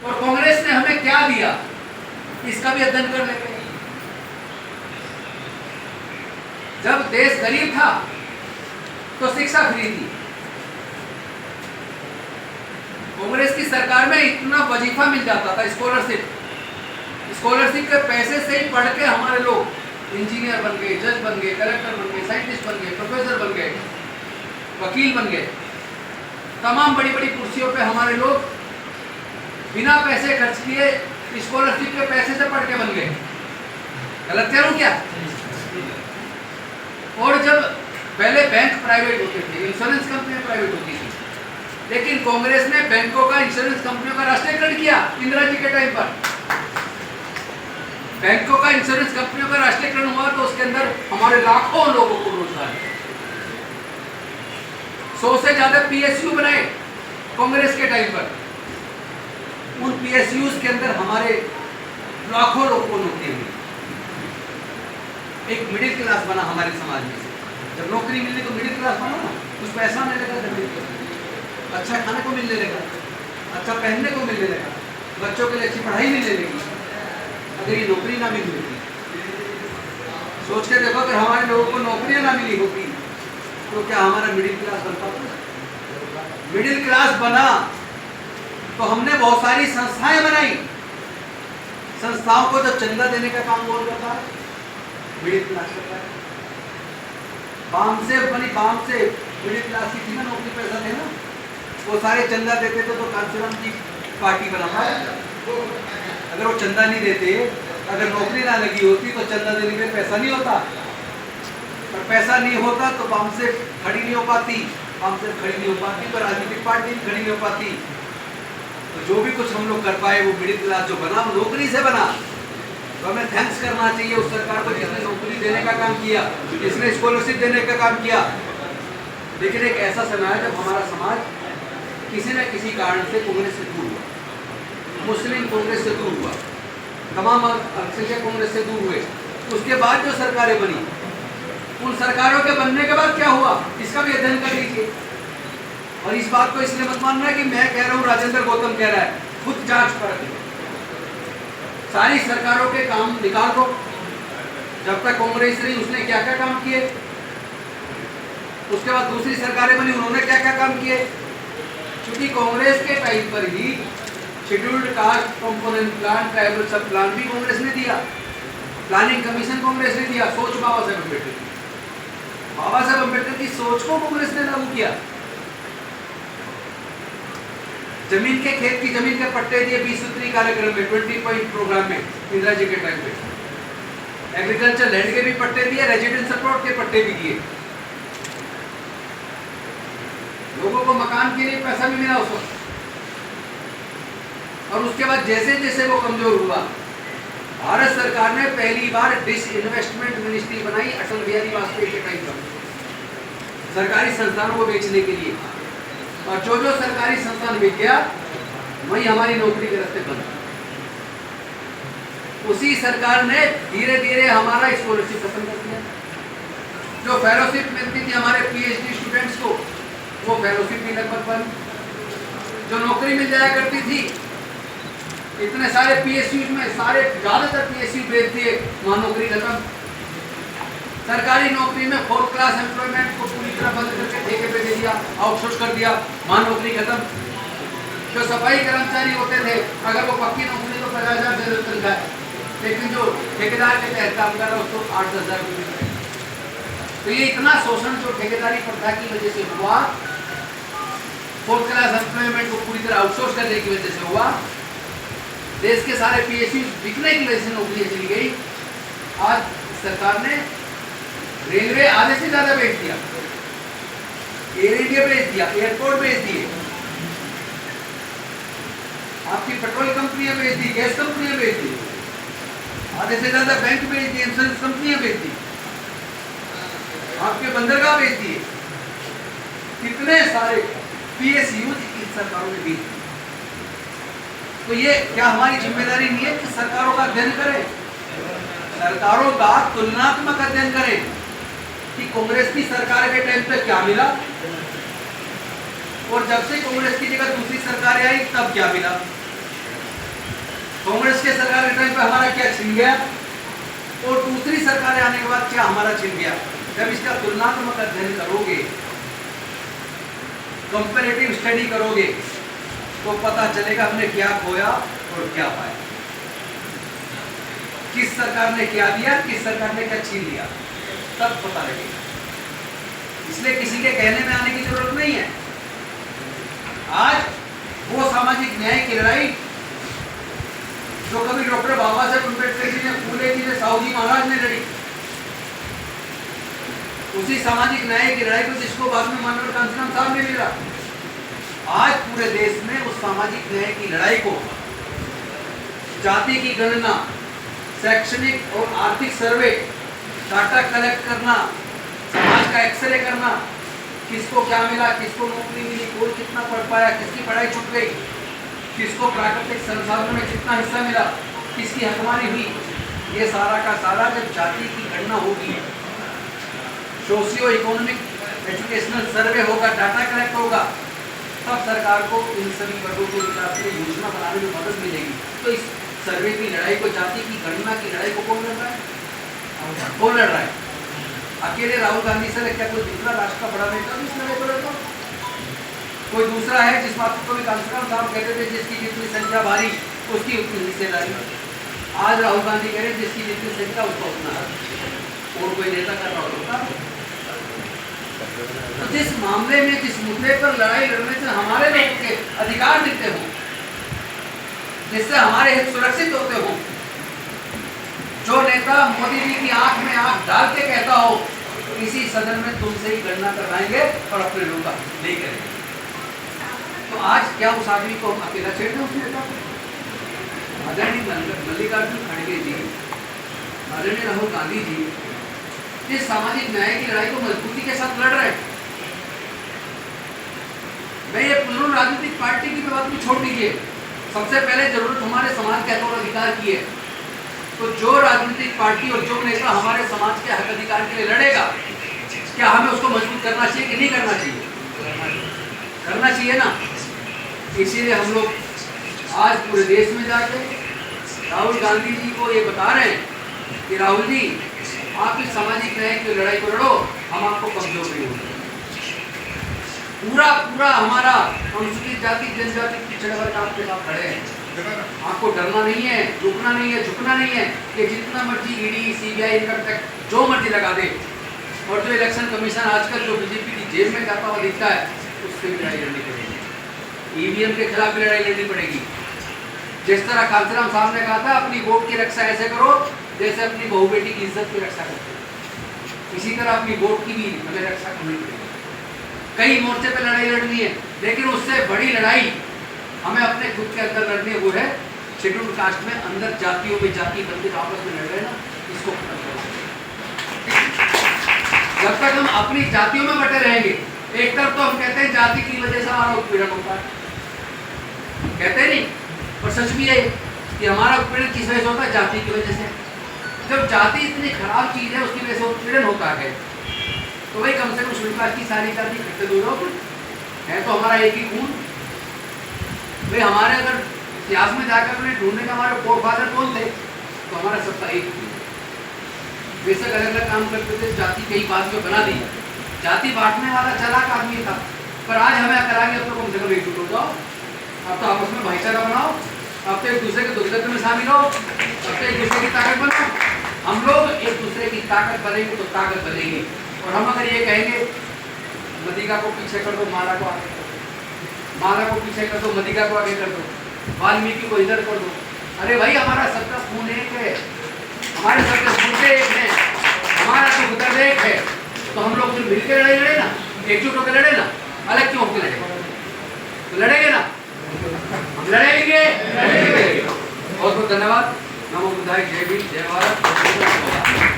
और कांग्रेस ने हमें क्या दिया, इसका भी अध्ययन कर लेंगे। जब देश गरीब था तो शिक्षा फ्री थी। कांग्रेस की सरकार में इतना वजीफा मिल जाता था, स्कॉलरशिप के पैसे से ही पढ़ के हमारे लोग इंजीनियर बन गए, जज बन गए, कलेक्टर बन गए, साइंटिस्ट बन गए, प्रोफेसर बन गए, वकील बन गए। तमाम बड़ी बड़ी कुर्सियों पे हमारे लोग बिना पैसे खर्च किए स्कॉलरशिप के पैसे से पढ़ के बन गए। गलत कह रहा हूं क्या? और जब पहले बैंक प्राइवेट होते थे, इंश्योरेंस कंपनियां प्राइवेट होती थी, लेकिन कांग्रेस ने बैंकों का, इंश्योरेंस कंपनियों का राष्ट्रीयकरण किया इंदिरा जी के टाइम पर। बैंकों का, इंश्योरेंस कंपनियों का राष्ट्रीयकरण हुआ तो उसके अंदर हमारे लाखों लोगों को रोजगार मिला। 100 से ज्यादा पीएसयू बनाए कांग्रेस के टाइम पर। उन पीएसयूज के अंदर हमारे लाखों लोगों को नौकरी मिली। एक मिडिल क्लास बना हमारे समाज में से। जब नौकरी मिली तो मिडिल क्लास बना ना, कुछ पैसा मिलने लगा, अच्छा खाने को मिलने लगा, अच्छा पहनने को मिलने लगा, बच्चों के लिए अच्छी पढ़ाई मिलने लगी। अगर ये नौकरी ना मिली होती, सोच के देखो, अगर हमारे लोगों को नौकरियां ना मिली होती तो क्या हमारा मिडिल क्लास बन पाता? मिडिल क्लास बना तो हमने बहुत सारी संस्थाएं बनाई। संस्थाओं को जब चंदा देने का काम कौन करता है? मिडिल क्लास करता है। बाम से बनी, बाम से मिडिल क्लास की थी ना, नौकरी पैसा थे ना, वो सारे चंदा देते थे तो कांचीराम की पार्टी बना था। अगर वो चंदा नहीं देते, अगर नौकरी ना लगी होती तो चंदा देने में पैसा नहीं होता, और पैसा नहीं होता तो बाम से खड़ी नहीं हो पाती, बाम से खड़ी नहीं हो पाती तो राजनीतिक पार्टी खड़ी नहीं हो पाती। तो जो भी कुछ हम लोग कर पाए वो मिडिल क्लास जो बना, वो नौकरी से बना। तो हमें थैंक्स करना चाहिए उस सरकार को जिसने नौकरी देने का काम किया, जिसने स्कॉलरशिप देने का काम किया। लेकिन एक ऐसा समय है जब हमारा समाज किसी न किसी कारण से कांग्रेस से दूर हुआ। मुस्लिम कांग्रेस से दूर हुआ, तमाम अल्पसंख्यक कांग्रेस से दूर हुए। उसके बाद जो सरकारें बनी, उन सरकारों के बनने के बाद क्या हुआ, इसका भी अध्ययन कर लीजिए। और इस बात को इसलिए मत मानना कि मैं कह रहा हूँ, राजेंद्र गौतम कह रहा है, खुद जांच पर सारी सरकारों के काम निकाल दो। जब तक कांग्रेस रही उसने क्या क्या काम किए, उसके बाद दूसरी सरकारें बनी, उन्होंने क्या क्या काम किए। क्योंकि कांग्रेस के टाइम पर ही scheduled caste component plan, tribal sub plan भी कांग्रेस ने दिया, प्लानिंग कमीशन कांग्रेस ने दिया। सोच बाबा साहेब अम्बेडकर की, बाबा साहेब अम्बेडकर की सोच को कांग्रेस ने लागू किया। जमीन के, खेत की जमीन के पट्टे दिए 20 सूत्री कार्यक्रम में, 20 पॉइंट प्रोग्राम में, इंदिरा जी के टाइम पे। एग्रीकल्चर लैंड के भी पट्टे दिए, रेजिडेंशियल प्लॉट के पट्टे भी दिए। लोगों को मकान के लिए पैसा भी मिला उस वक्त। और उसके बाद जैसे जैसे वो कमजोर हुआ, भारत सरकार ने पहली बार डिसइन्वेस्टमेंट मिनिस्ट्री बनाई अटल बिहारी वाजपेयी के टाइम पर, सरकारी संस्थानों को बेचने के लिए। और जो जो सरकारी संस्थान बिक गया, वही हमारी नौकरी के रास्ते बंद। उसी सरकार ने धीरे धीरे हमारा स्कॉलरशिप खत्म कर दिया। जो फेलोशिप मिलती थी हमारे पीएचडी स्टूडेंट्स को, वो फेलोशिप भी लगभग बंद। जो नौकरी मिल जाया करती थी, इतने सारे पीएसयू में, सारे ज्यादातर पीएसयू बेच दिए, वहां नौकरी खत्म। सरकारी नौकरी में 4th क्लास एम्प्लॉयमेंट को पूरी तरह बंद करके ठेके पे दे दिया, आउटसोर्स कर दिया, वहां नौकरी खत्म। जो सफाई कर्मचारी होते थे, अगर वो पक्की नौकरी तो 50,000 से तनख्वाह है, लेकिन जो ठेकेदार के तहत काम कर रहा है उसको 8-10,000 रुपये मिलते हैं। तो ये इतना शोषण जो ठेकेदारी प्रथा की वजह से हुआ, 4th क्लास एम्प्लॉयमेंट को पूरी तरह आउटसोर्स करने की वजह से हुआ, देश के सारे पीएसयू बिकने की वजह से नौकरियां चली गई। आज सरकार ने रेलवे आधे से ज्यादा बेच दिया, एयर इंडिया बेच दिया, एयरपोर्ट बेच दिए, आपकी पेट्रोल कंपनियां बेच दी, गैस कंपनियां बेच दी, आधे से ज्यादा बैंक बेच दिए, इंश्योरेंस कंपनियां बेच दी, आपके बंदरगाह बेच दिए, कितने सारे पीएसयू इन सरकारों ने बेच दिए। तो ये क्या हमारी जिम्मेदारी नहीं है कि सरकारों का अध्ययन करें, सरकारों का तुलनात्मक अध्ययन करें कि कांग्रेस की सरकार के टाइम पे क्या मिला और जब से कांग्रेस की जगह दूसरी सरकारें आई तब क्या मिला। पे हमारा क्या छिन गया और दूसरी सरकारें आने के बाद क्या हमारा छिन गया। जब इसका तुलनात्मक अध्ययन करोगे, कंपैरेटिव स्टडी करोगे, तो पता चलेगा हमने क्या खोया और क्या पाया, किस सरकार ने क्या दिया, किस सरकार ने क्या छीन लिया, तब पता लगेगा। इसलिए किसी के कहने में आने की जरूरत नहीं है। आज वो सामाजिक न्याय की लड़ाई जो कभी डॉक्टर बाबा साहेब अम्बेडकर जी ने, फूले जी ने, साहू जी महाराज ने लड़ी, उसी सामाजिक न्याय की लड़ाई को जिसको बाद में माननीय कांसीराम साहब ने मिला, आज पूरे देश में उस सामाजिक न्याय की लड़ाई को जाति की गणना, शैक्षणिक और आर्थिक सर्वे, डाटा कलेक्ट करना, समाज का एक्सरे करना, किसको क्या मिला, किसको नौकरी मिली, कौन कितना पढ़ पाया, किसकी पढ़ाई छूट गई, किसको प्राकृतिक संसाधनों में कितना हिस्सा मिला, किसकी हकमारी हुई, ये सारा का सारा जब जाति की गणना होगी, सोशियो इकोनॉमिक एजुकेशनल सर्वे होगा, डाटा कलेक्ट होगा, तब सरकार को इन सभी वर्गों के विकास में योजना बनाने में मदद मिलेगी। तो इस सर्वे की लड़ाई को, जाति की गणना की लड़ाई को कौन लड़ रहा है? कौन लड़ रहा है? अकेले राहुल गांधी से क्या कोई दूसरा राष्ट्र का बड़ा नेता भी इस लड़ाई को लड़ता? कोई दूसरा है जिस बात को भी कांसीराम साहब कहते थे, जिसकी जितनी संख्या भारी उसकी उतनी हिस्सेदारी। आज राहुल गांधी कह रहे हैं जिसकी जितनी संख्या उसका उतना है। और कोई नेता कर रहा होता? तो जिस मामले में, जिस मुद्दे पर लड़ाई लड़ने से हमारे लोगों के अधिकार मिलते हों, जिससे हमारे हित सुरक्षित होते हों, जो नेता मोदी जी की आंख में आंख डाल के कहता हो इसी सदन में तुमसे ही गणना करवाएंगे और अपने लोगों का नहीं करेंगे, तो आज क्या उस आदमी को हम अकेला छेड़ दें? उस नेता को आदरणीय मल्लिकार्जुन खड़गे जी, आदरणीय राहुल गांधी जी जिस सामाजिक न्याय की लड़ाई को मजबूती के साथ लड़ रहे हैं, मैं ये पुनः राजनीतिक पार्टी की बात भी छोड़ दीजिए, सबसे पहले जरूरत हमारे समाज के हक और अधिकार की है। तो जो राजनीतिक पार्टी और जो नेता हमारे समाज के हक अधिकार के लिए लड़ेगा, क्या हमें उसको मजबूत करना चाहिए कि नहीं करना चाहिए? करना चाहिए ना। इसीलिए हम लोग आज पूरे देश में जाके राहुल गांधी जी को ये बता रहे हैं कि राहुल जी, आप इस सामाजिक न्याय की लड़ाई को लड़ो, हम आपको कमजोर नहीं होंगे। पूरा पूरा हमारा अनुसूचित जाति जनजाति पिछड़े वर्ग आपके साथ खड़े हैं। आपको डरना नहीं है, रुकना नहीं है, झुकना नहीं है कि जितना मर्जी ईडी, सीबीआई, इनकम टैक्स जो मर्जी लगा दे, और जो इलेक्शन कमीशन आजकल जो बीजेपी की जेब में जाता हुआ दिखता है, उससे भी लड़ाई लड़नी पड़ेगी। ईवीएम के खिलाफ भी लड़ाई लड़नी पड़ेगी। जिस तरह कांसीराम साहब ने कहा था, अपनी वोट की रक्षा ऐसे करो जैसे अपनी बहू बेटी की इज्जत की रक्षा करते हैं, इसी तरह अपनी वोट की भी हमें रक्षा करनी पड़ेगी। कई मोर्चे पे लड़ाई लड़नी है, लेकिन उससे बड़ी लड़ाई हमें अपने खुद के अंदर लड़नी है, वो है शेड्यूल कास्ट में अंदर जातियों में जाति बंदी आपस में लड़ रहे हैं ना, इसको खत्म करो। जब तक हम अपनी जातियों में बटे रहेंगे, एक तरफ तो हम कहते हैं जाति की वजह से हमारा उत्पीड़न होता है, कहते नहीं, और सच भी है कि हमारा उत्पीड़न किस वजह से होता है? जाति की वजह से। जब जाति इतनी खराब चीज है, उसकी वजह से उत्पीड़न होता है, तो भाई कम से कम शुल्का की सारी जाति इकट्ठे दूर हो है, तो हमारा एक ही खून। भाई हमारे अगर इतिहास में जाकर अपने ढूंढने का हमारे फोर फादर कौन थे, तो हमारा सबका एक खून। बेशक अलग अलग काम करते थे, जाति कई बात को बना दी, जाति बांटने वाला चालाक आदमी था, पर आज हमें अकल आ गई, अब तो कम से कम एकजुट हो जाओ, अब तो आपस में भाईचारा बनाओ, अब तो एक दूसरे के दुख दर्द में शामिल हो, अब तो एक दूसरे की ताकत बनाओ। हम लोग एक दूसरे की ताकत बनेंगे तो ताकत बनेगी। और हम अगर ये कहेंगे मदिका को पीछे कर दो, माला को आगे कर दो, माला को पीछे कर दो, मदिका को आगे कर दो, वाल्मीकि को इधर कर दो, अरे भाई हमारा सबका खून एक है, हमारे सबके मुद्दे एक हैं, हमारा दुख दर्द एक है, तो हम लोग फिर मिलकर लड़ाई लड़े ना, एकजुट होकर लड़े ना, अलग क्यों होकर लड़े? तो लड़ेंगे ना, हम लड़ेंगे। बहुत बहुत धन्यवाद। नमो बुद्धाय। जय भीम, जय भारत।